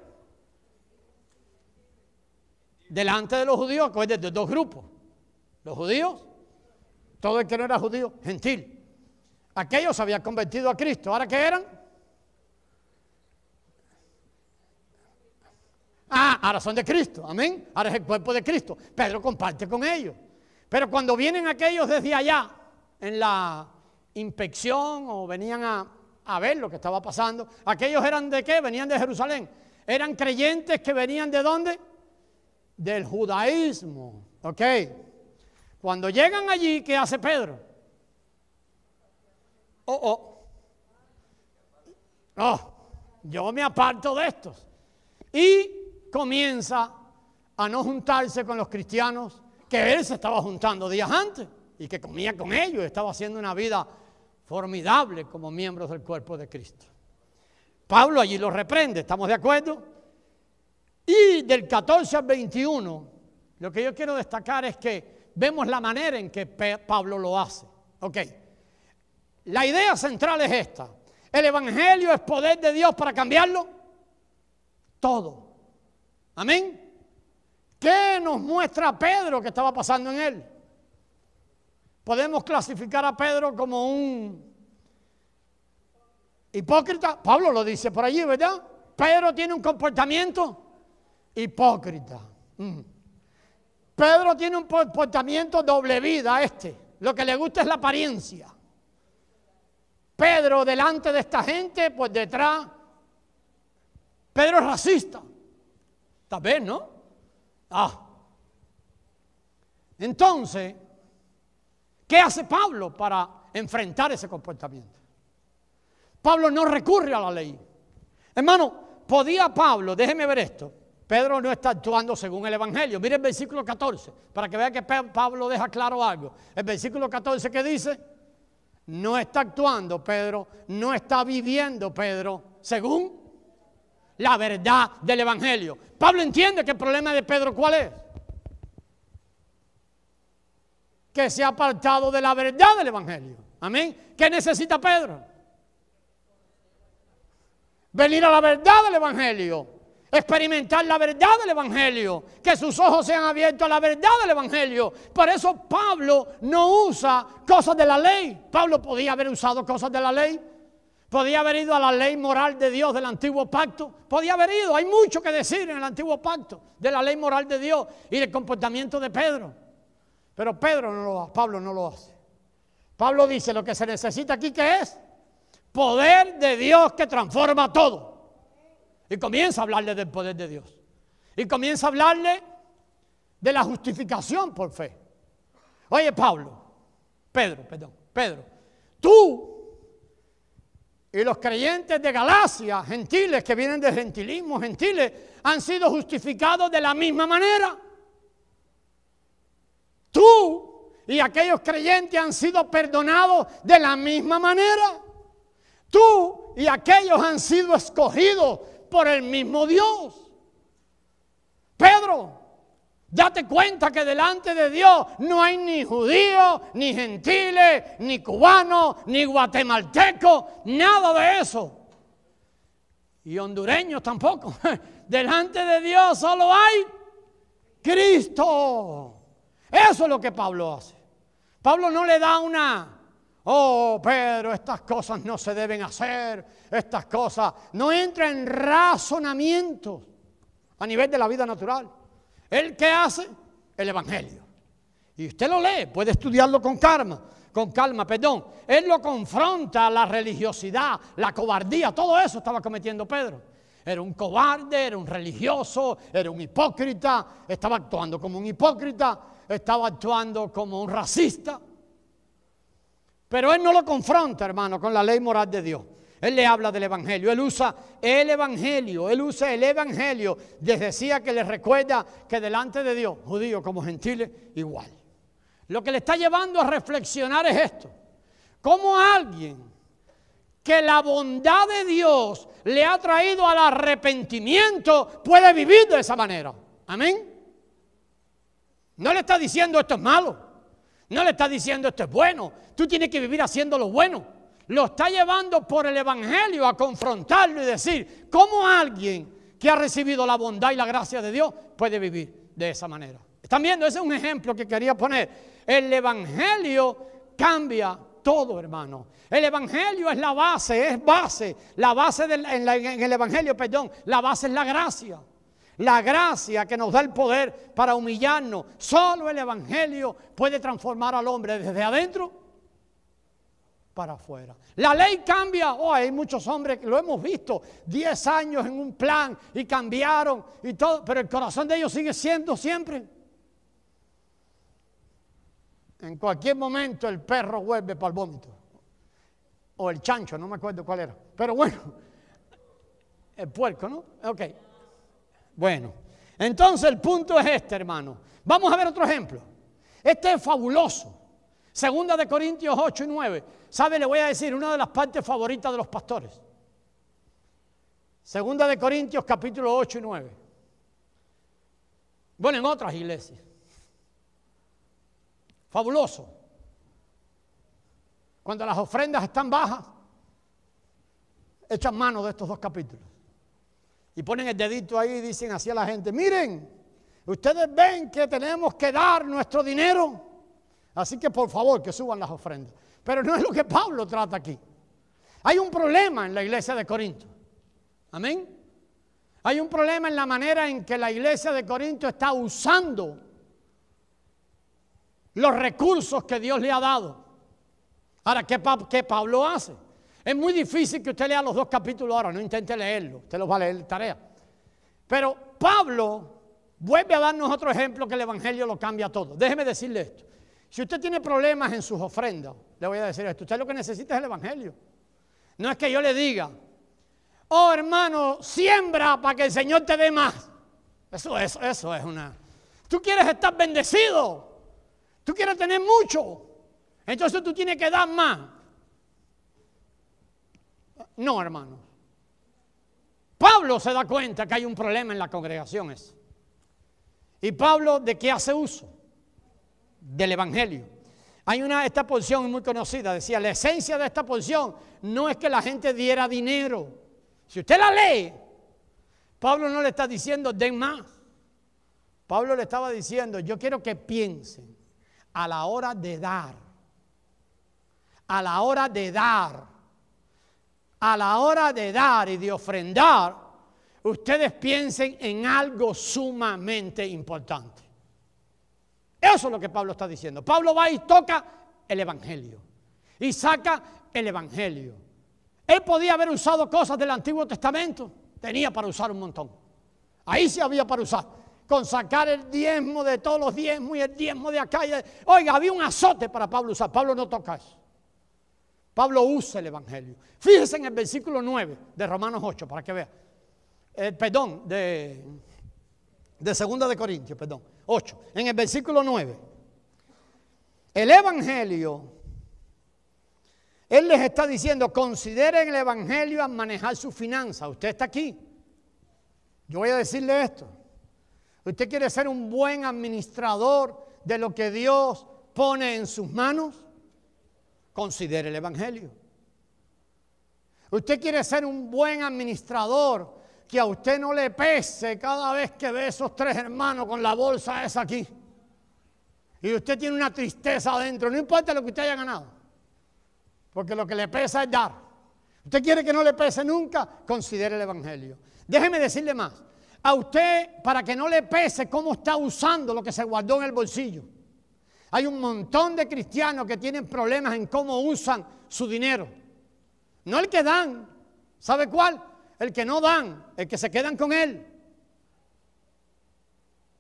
Speaker 1: delante de los judíos, de dos grupos. Los judíos, todo el que no era judío, gentil. Aquellos se habían convertido a Cristo. ¿Ahora qué eran? Ahora son de Cristo, amén. Ahora es el cuerpo de Cristo. Pedro comparte con ellos. Pero cuando vienen aquellos desde allá, en la inspección o venían a ver lo que estaba pasando, aquellos eran de qué? Venían de Jerusalén. Eran creyentes que venían de ¿dónde? del judaísmo. ¿Ok? Cuando llegan allí, ¿qué hace Pedro? Yo me aparto de estos. Y comienza a no juntarse con los cristianos que él se estaba juntando días antes y que comía con ellos, estaba haciendo una vida formidable como miembros del cuerpo de Cristo. Pablo allí lo reprende, ¿estamos de acuerdo? Y del 14 al 21, lo que yo quiero destacar es que vemos la manera en que Pablo lo hace. Ok, la idea central es esta: el evangelio es poder de Dios para cambiarlo todo. Amén. ¿Qué nos muestra Pedro que estaba pasando en él? ¿Podemos clasificar a Pedro como un hipócrita? Pablo lo dice por allí, ¿verdad? Pedro tiene un comportamiento hipócrita. Pedro tiene un comportamiento doble vida. Lo que le gusta es la apariencia. Pedro delante de esta gente, pues detrás. Pedro es racista. Tal vez, ¿no? Entonces, ¿qué hace Pablo para enfrentar ese comportamiento? Pablo no recurre a la ley. Hermano, podía Pablo, déjeme ver esto. Pedro no está actuando según el evangelio. Mire el versículo 14, para que vea que Pablo deja claro algo. El versículo 14 que dice: no está actuando Pedro, no está viviendo Pedro según la verdad del evangelio. Pablo entiende que el problema de Pedro, ¿cuál es? Que se ha apartado de la verdad del evangelio. Amén. ¿Qué necesita Pedro? Venir a la verdad del evangelio, experimentar la verdad del evangelio, que sus ojos sean abiertos a la verdad del evangelio. Por eso Pablo no usa cosas de la ley. Pablo podía haber usado cosas de la ley, podía haber ido a la ley moral de Dios del antiguo pacto, podía haber ido. Hay mucho que decir en el antiguo pacto de la ley moral de Dios y del comportamiento de Pedro. Pero Pablo no lo hace. Pablo dice: lo que se necesita aquí, ¿qué es? Poder de Dios que transforma todo. Y comienza a hablarle del poder de Dios. Y comienza a hablarle de la justificación por fe. Oye, Pedro, tú y los creyentes de Galacia, gentiles que vienen del gentilismo, gentiles, han sido justificados de la misma manera. Tú y aquellos creyentes han sido perdonados de la misma manera. Tú y aquellos han sido escogidos por el mismo Dios. Pedro, date cuenta que delante de Dios no hay ni judíos, ni gentiles, ni cubanos, ni guatemaltecos, nada de eso. Y hondureños tampoco. Delante de Dios solo hay Cristo. Eso es lo que Pablo hace. Pablo no le da Pedro, estas cosas no se deben hacer, estas cosas. No entra en razonamientos a nivel de la vida natural. ¿Él qué hace? El evangelio. Y usted lo lee, puede estudiarlo con calma. Él lo confronta, la religiosidad, la cobardía, todo eso estaba cometiendo Pedro. Era un cobarde, era un religioso, era un hipócrita, estaba actuando como un hipócrita, estaba actuando como un racista. Pero él no lo confronta, hermano, con la ley moral de Dios. Él le habla del evangelio, él usa el evangelio. Les decía que les recuerda que delante de Dios, judíos como gentiles, igual. Lo que le está llevando a reflexionar es esto: cómo alguien que la bondad de Dios le ha traído al arrepentimiento puede vivir de esa manera. Amén. No le está diciendo esto es malo, no le está diciendo esto es bueno, tú tienes que vivir haciendo lo bueno. Lo está llevando por el evangelio a confrontarlo y decir cómo alguien que ha recibido la bondad y la gracia de Dios puede vivir de esa manera. ¿Están viendo? Ese es un ejemplo que quería poner. El evangelio cambia todo, hermano. El evangelio es la base, la base en el evangelio, la base es la gracia. La gracia que nos da el poder para humillarnos. Solo el evangelio puede transformar al hombre desde adentro para afuera. La ley cambia. Oh, hay muchos hombres que lo hemos visto, 10 años en un plan y cambiaron y todo, pero el corazón de ellos sigue siendo siempre. En cualquier momento el perro vuelve para el vómito. O el chancho, no me acuerdo cuál era. Pero bueno, el puerco, ¿no? Ok. Bueno, entonces el punto es este, hermano. Vamos a ver otro ejemplo. Este es fabuloso. Segunda de Corintios 8 y 9. ¿Sabe? Le voy a decir una de las partes favoritas de los pastores. Segunda de Corintios capítulo 8 y 9. Bueno, en otras iglesias. Fabuloso. Cuando las ofrendas están bajas, echan mano de estos dos capítulos. Y ponen el dedito ahí y dicen así a la gente, miren, ustedes ven que tenemos que dar nuestro dinero, así que por favor que suban las ofrendas. Pero no es lo que Pablo trata aquí. Hay un problema en la iglesia de Corinto. Amén. Hay un problema en la manera en que la iglesia de Corinto está usando los recursos que Dios le ha dado. Ahora, ¿qué Pablo hace? Es muy difícil que usted lea los dos capítulos ahora, no intente leerlo, usted los va a leer de tarea. Pero Pablo vuelve a darnos otro ejemplo que el evangelio lo cambia todo. Déjeme decirle esto. Si usted tiene problemas en sus ofrendas, le voy a decir esto, usted lo que necesita es el evangelio. No es que yo le diga, oh hermano, siembra para que el Señor te dé más. Eso es una... Tú quieres estar bendecido. Tú quieres tener mucho, entonces tú tienes que dar más. No, hermano. Pablo se da cuenta que hay un problema en las congregaciones. ¿Y Pablo de qué hace uso? Del evangelio. Hay esta porción muy conocida, decía, la esencia de esta porción no es que la gente diera dinero. Si usted la lee, Pablo no le está diciendo den más. Pablo le estaba diciendo, yo quiero que piensen. A la hora de dar, a la hora de dar, a la hora de dar y de ofrendar, ustedes piensen en algo sumamente importante. Eso es lo que Pablo está diciendo. Pablo va y toca el evangelio y saca el evangelio. Él podía haber usado cosas del Antiguo Testamento, tenía para usar un montón. Ahí sí había para usar. Con sacar el diezmo de todos los diezmos y el diezmo de acá. Oiga, había un azote para Pablo usar. Pablo no toca eso. Pablo usa el evangelio. Fíjese en el versículo 9 de Romanos 8 para que vea. Perdón, de Segunda de Corintios, 8. En el versículo 9. El evangelio, él les está diciendo, consideren el evangelio al manejar sus finanzas. Usted está aquí. Yo voy a decirle esto. ¿Usted quiere ser un buen administrador de lo que Dios pone en sus manos? Considere el evangelio. ¿Usted quiere ser un buen administrador que a usted no le pese cada vez que ve esos tres hermanos con la bolsa esa aquí? Y usted tiene una tristeza adentro, no importa lo que usted haya ganado, porque lo que le pesa es dar. ¿Usted quiere que no le pese nunca? Considere el evangelio. Déjeme decirle más. A usted, para que no le pese cómo está usando lo que se guardó en el bolsillo. Hay un montón de cristianos que tienen problemas en cómo usan su dinero. No el que dan, ¿sabe cuál? El que no dan, el que se quedan con él.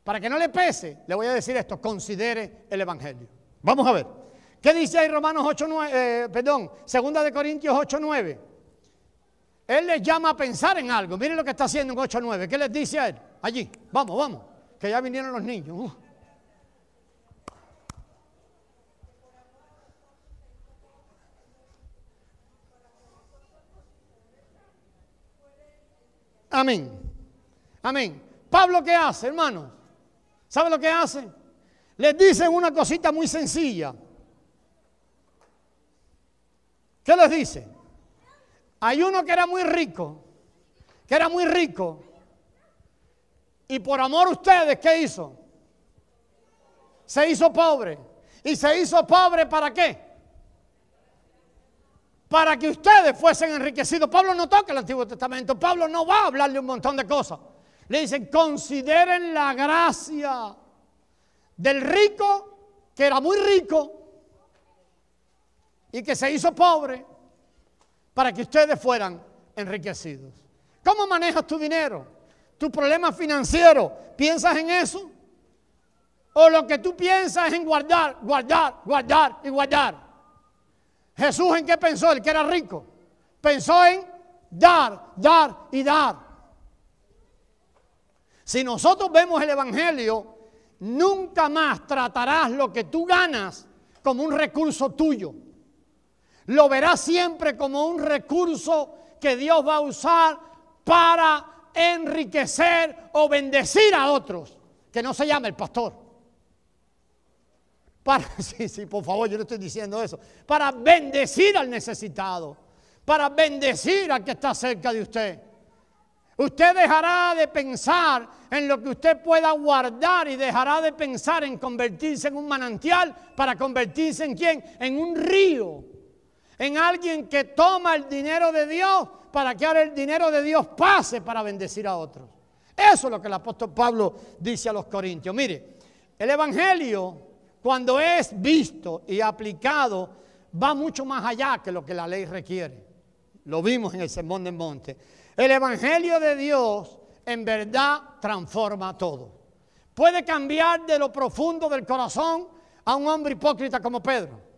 Speaker 1: Para que no le pese, le voy a decir esto, considere el evangelio. Vamos a ver. ¿Qué dice ahí Romanos 8:9? Segunda de Corintios 8:9. Él les llama a pensar en algo. Miren lo que está haciendo en 8:9. ¿Qué les dice a él? Allí. Vamos. Que ya vinieron los niños. Amén. Pablo, ¿qué hace, hermano? ¿Sabe lo que hace? Les dice una cosita muy sencilla. ¿Qué les dice? Hay uno que era muy rico, y por amor a ustedes, ¿qué hizo? Se hizo pobre. ¿Y se hizo pobre para qué? Para que ustedes fuesen enriquecidos. Pablo no toca el Antiguo Testamento. Pablo no va a hablarle un montón de cosas. Le dicen, consideren la gracia del rico, que era muy rico, y que se hizo pobre para que ustedes fueran enriquecidos. ¿Cómo manejas tu dinero? ¿Tu problema financiero? ¿Piensas en eso? ¿O lo que tú piensas es en guardar, guardar, guardar y guardar? ¿Jesús en qué pensó? El que era rico. Pensó en dar, dar y dar. Si nosotros vemos el Evangelio, nunca más tratarás lo que tú ganas como un recurso tuyo. Lo verás siempre como un recurso que Dios va a usar para enriquecer o bendecir a otros. Que no se llame el pastor. Sí, por favor, yo no estoy diciendo eso. Para bendecir al necesitado. Para bendecir al que está cerca de usted. Usted dejará de pensar en lo que usted pueda guardar y dejará de pensar en convertirse en un manantial para convertirse en ¿quién? En un río. En alguien que toma el dinero de Dios para que ahora el dinero de Dios pase para bendecir a otros. Eso es lo que el apóstol Pablo dice a los corintios. Mire, el Evangelio, cuando es visto y aplicado, va mucho más allá que lo que la ley requiere. Lo vimos en el Sermón del Monte. El Evangelio de Dios en verdad transforma todo. Puede cambiar de lo profundo del corazón a un hombre hipócrita como Pedro.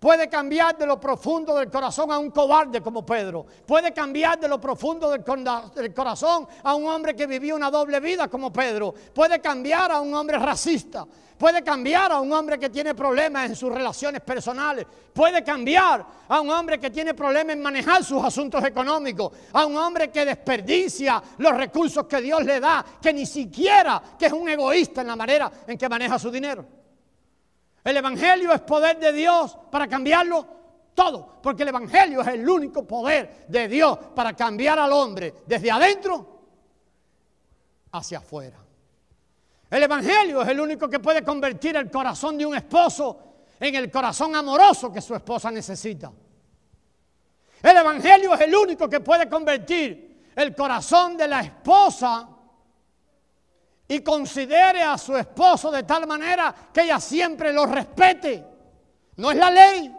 Speaker 1: Puede cambiar de lo profundo del corazón a un cobarde como Pedro. Puede cambiar de lo profundo del corazón a un hombre que vivía una doble vida como Pedro. Puede cambiar a un hombre racista. Puede cambiar a un hombre que tiene problemas en sus relaciones personales. Puede cambiar a un hombre que tiene problemas en manejar sus asuntos económicos. A un hombre que desperdicia los recursos que Dios le da, que ni siquiera, que es un egoísta en la manera en que maneja su dinero. El Evangelio es poder de Dios para cambiarlo todo, porque el Evangelio es el único poder de Dios para cambiar al hombre desde adentro hacia afuera. El Evangelio es el único que puede convertir el corazón de un esposo en el corazón amoroso que su esposa necesita. El Evangelio es el único que puede convertir el corazón de la esposa y considere a su esposo de tal manera que ella siempre lo respete. No es la ley.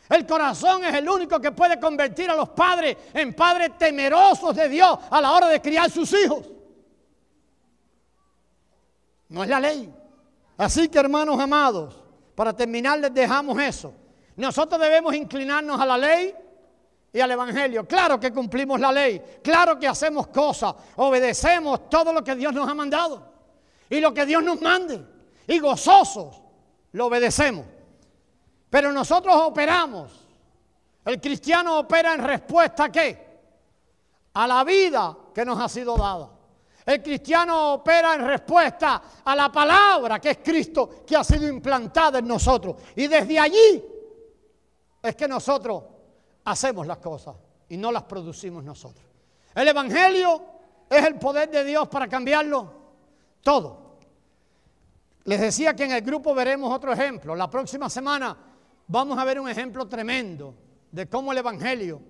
Speaker 1: El corazón es el único que puede convertir a los padres en padres temerosos de Dios a la hora de criar sus hijos. No es la ley. Así que, hermanos amados, para terminar les dejamos eso. Nosotros debemos inclinarnos a la ley y al Evangelio. Claro que cumplimos la ley, claro que hacemos cosas, obedecemos todo lo que Dios nos ha mandado y lo que Dios nos mande, y gozosos lo obedecemos. Pero nosotros operamos, el cristiano opera en respuesta ¿a qué? A la vida que nos ha sido dada. El cristiano opera en respuesta a la palabra que es Cristo, que ha sido implantada en nosotros, y desde allí es que nosotros hacemos las cosas y no las producimos nosotros. El Evangelio es el poder de Dios para cambiarlo todo. Les decía que en el grupo veremos otro ejemplo. La próxima semana vamos a ver un ejemplo tremendo de cómo el Evangelio,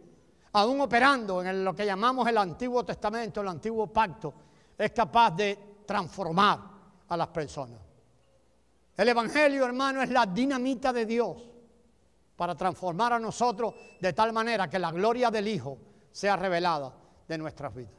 Speaker 1: aún operando en lo que llamamos el Antiguo Testamento, el Antiguo Pacto, es capaz de transformar a las personas. El Evangelio, hermano, es la dinamita de Dios para transformar a nosotros de tal manera que la gloria del Hijo sea revelada de nuestras vidas.